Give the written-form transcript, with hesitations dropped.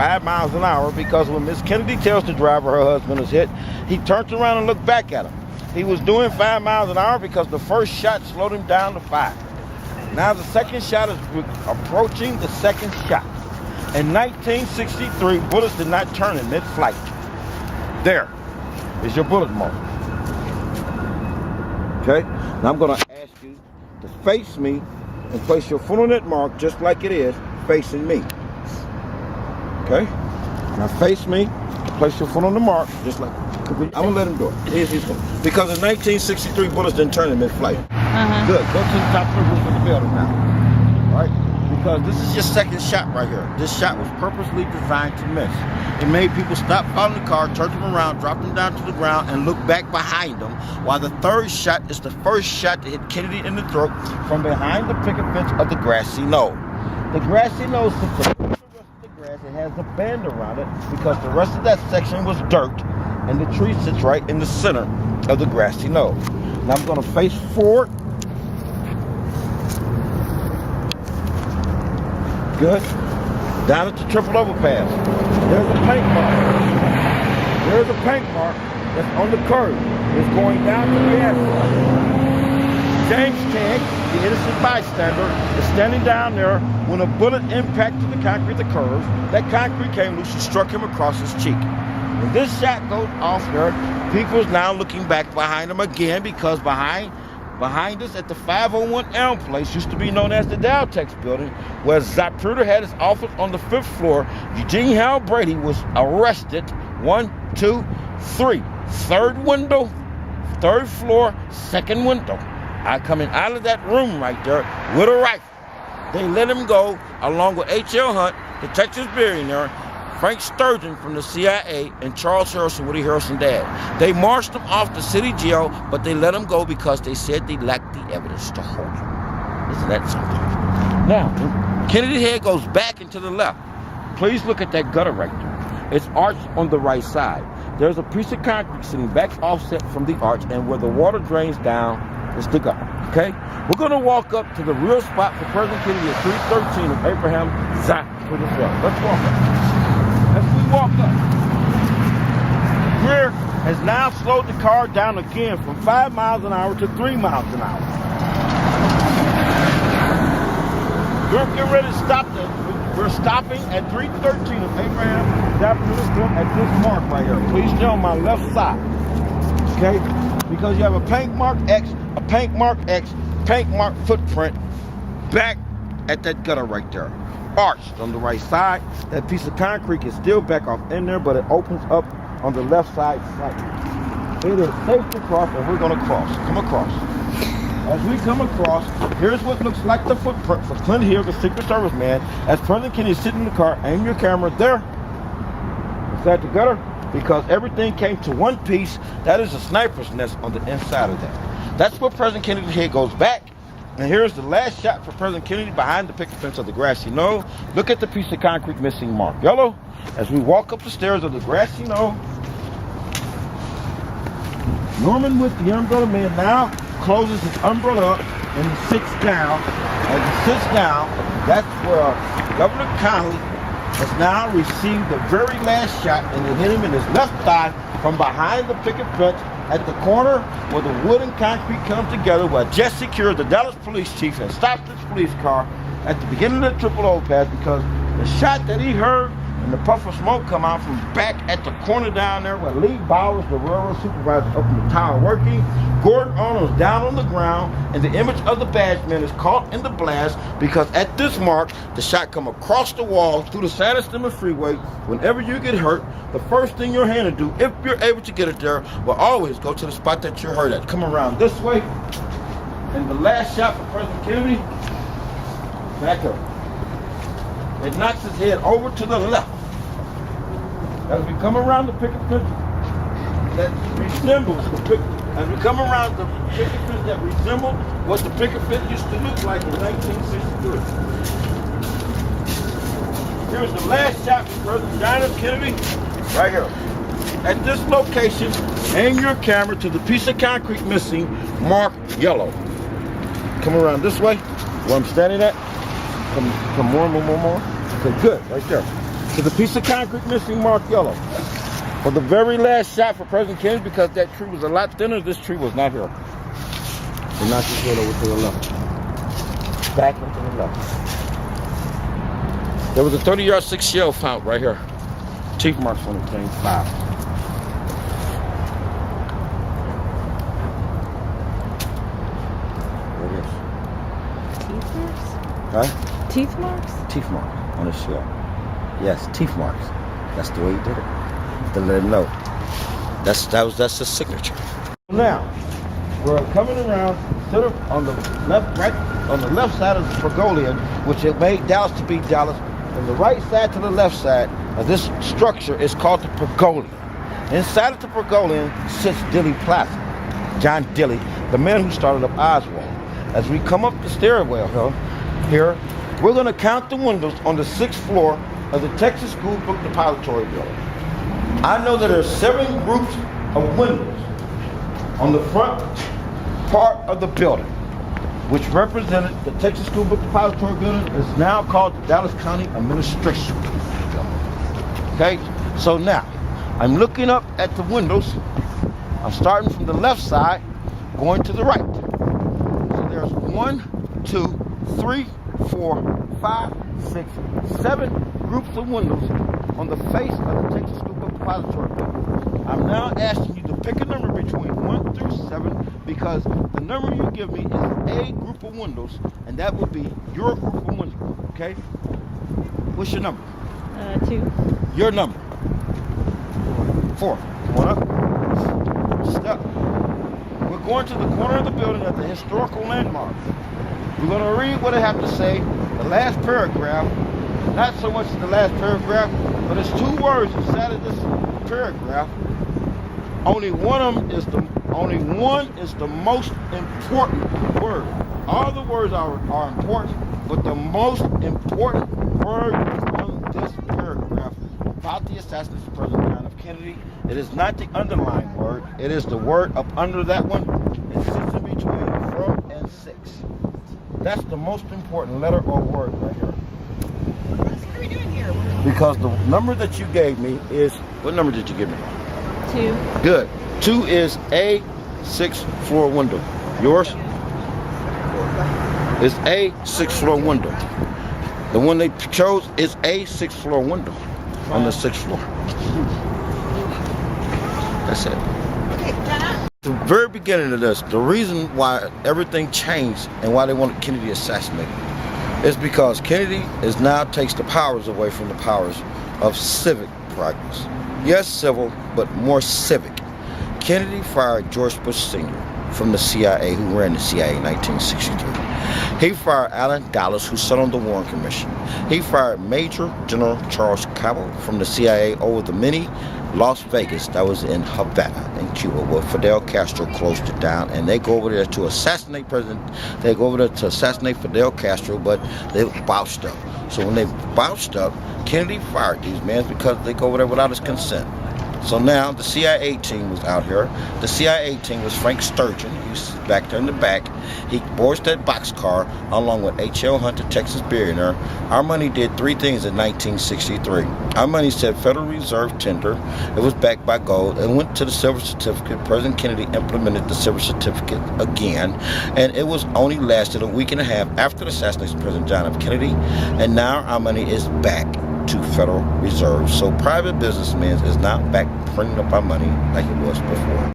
5 miles an hour because when Miss Kennedy tells the driver her husband is hit, he turns around and looks back at him. He was doing 5 miles an hour because the first shot slowed him down to 5. Now the second shot is approaching the second shot. In 1963, bullets did not turn in mid-flight. There is your bullet mark. Okay? Now I'm going to ask you to face me and place your foot on that mark just like it is facing me. Okay? Now face me, place your foot on the mark just like. I'm going to let him do it. He's going. Because in 1963, bullets didn't turn in mid-flight. Good. Go to the top of the roof of the building now. All right? Because this is your second shot right here. This shot was purposely designed to miss. It made people stop following the car, turn them around, drop them down to the ground, and look back behind them, while the third shot is the first shot to hit Kennedy in the throat from behind the picket fence of the grassy knoll. The grassy knoll sits above the rest of the grass. It has a band around it because the rest of that section was dirt, and the tree sits right in the center of the grassy knoll. Now I'm going to face forward. Good. Down at the triple overpass. There's a paint mark. There's a paint mark that's on the curb. It's going down to the asphalt. James Tagg, the innocent bystander, is standing down there when a bullet impacted the concrete, the curve. That concrete came loose and struck him across his cheek. When this shot goes off there, people is now looking back behind him again because behind us at the 501 Elm Place, used to be known as the Daltex building, where Zapruder had his office on the 5th floor, Eugene Hal Brady was arrested. 1, 2, 3. Third window, 3rd floor, 2nd window. I coming out of that room right there with a rifle. They let him go along with H.L. Hunt, the Texas billionaire, Frank Sturgeon from the CIA, and Charles Harrison, Woody Harrelson's dad. They marched him off the city jail, but they let him go because they said they lacked the evidence to hold him. Isn't that something? Now, Kennedy Head goes back into the left. Please look at that gutter right there. It's arched on the right side. There's a piece of concrete sitting back offset from the arch, and where the water drains down is the gutter. Okay? We're going to walk up to the real spot for President Kennedy at 313 of Abraham Zapruder Drive. Let's walk up. As we walk up, Greer has now slowed the car down again from 5 miles an hour to 3 miles an hour. We're getting ready to stop this. We're stopping at 313 of Abraham Zapruder Drive at this mark right here. Please stay on my left side. Okay? Because you have a paint mark X, a paint mark X, paint mark footprint back at that gutter right there. Arched on the right side. That piece of concrete is still back off in there, but it opens up on the left side slightly. It is safe to cross, and we're going to cross. Come across. As we come across, here's what looks like the footprint for Clint Hill, the Secret Service man. As President Kennedy is sitting in the car, aim your camera there. Inside the gutter, because everything came to one piece. That is a sniper's nest on the inside of that. That's where President Kennedy's head goes back. And here's the last shot for President Kennedy behind the picket fence of the grassy knoll. Look at the piece of concrete missing marked yellow. As we walk up the stairs of the grassy knoll, Norman with the umbrella man now closes his umbrella up and he sits down. As he sits down, that's where Governor Connolly has now received the very last shot, and it hit him in his left thigh from behind the picket fence at the corner where the wood and concrete come together, where Jesse Cure, the Dallas police chief, had stopped his police car at the beginning of the triple overpass because the shot that he heard and the puff of smoke come out from back at the corner down there where Lee Bowers, the railroad supervisor, up in the tower working. Gordon Arnold is down on the ground, and the image of the badge man is caught in the blast because at this mark, the shot come across the wall through the San Esteban freeway. Whenever you get hurt, the first thing your hand to do, if you're able to get it there, will always go to the spot that you're hurt at. Come around this way, and the last shot for President Kennedy, back up. It knocks his head over to the left. As we come around the picket fence, that resembles the picket. As we come around the picket fence that resembled what the picket fence used to look like in 1963. Here's the last shot for President John F. Kennedy, right here. At this location, aim your camera to the piece of concrete missing, marked yellow. Come around this way, where I'm standing at. Come more. Okay, good, right there. There's a piece of concrete missing marked yellow. For the very last shot for President Kennedy, because that tree was a lot thinner, this tree was not here. They knocked his head over to the left. Back into the left. There was a 30-yard 6 shell found right here. Teeth marks on the thing, 5. There it is. Teeth marks? Huh? Teeth marks? Teeth marks on the shell. Yes, teeth marks. That's the way he did it. To let him know. That's the signature. Now, we're coming around on the left side of the Pergolean, which it made Dallas to be Dallas. And the right side to the left side of this structure is called the Pergolean. Inside of the Pergolean sits Dealey Plaza. John Dealey, the man who started up Oswald. As we come up the stairwell here, we're going to count the windows on the 6th floor of the Texas School Book Depository building. I know that there are 7 groups of windows on the front part of the building, which represented the Texas School Book Depository building, is now called the Dallas County Administration building. Okay, so now I'm looking up at the windows. I'm starting from the left side, going to the right. So there's 1, 2, 3, 4, 5, 6, 7 groups of windows on the face of the Texas School Book Depository building. I'm now asking you to pick a number between 1 through 7, because the number you give me is a group of windows, and that would be your group of windows. Okay? What's your number? 2. Your number? 4. Come on up. Step. We're going to the corner of the building at the historical landmark. We're going to read what I have to say, the last paragraph. Not so much the last paragraph, but it's 2 words inside of this paragraph. Only one is the most important word. All the words are important, but the most important word on this paragraph about the assassination of President John F. Kennedy. It is not the underlying word. It is the word up under that one. It sits in between from and 6. That's the most important letter or word right here. What are we doing here? Because the number that you gave me is, what number did you give me? 2. Good. 2 is a 6th floor window. Yours is a 6th floor window. The one they chose is a 6th floor window on the 6th floor. That's it. The very beginning of this, the reason why everything changed and why they wanted Kennedy assassinated is because Kennedy now takes the powers away from the powers of civic progress. Yes, civil, but more civic. Kennedy fired George Bush Sr. from the CIA, who ran the CIA in 1963. He fired Allen Dulles, who sat on the Warren Commission. He fired Major General Charles Cabell from the CIA over the mini Las Vegas that was in Havana in Cuba, where Fidel Castro closed it down, and they go over there to assassinate Fidel Castro, but they bounced up. So when they bounced up, Kennedy fired these men because they go over there without his consent. So now the CIA team was out here. The CIA team was Frank Sturgeon. He was back there in the back. He boards that boxcar along with H.L. Hunt, the Texas billionaire. Our money did 3 things in 1963. Our money said Federal Reserve tender. It was backed by gold. It went to the silver certificate. President Kennedy implemented the silver certificate again. And it was only lasted a week and a half after the assassination of President John F. Kennedy. And now our money is back to Federal Reserve. So private businessmen is not back printing up our money like it was before.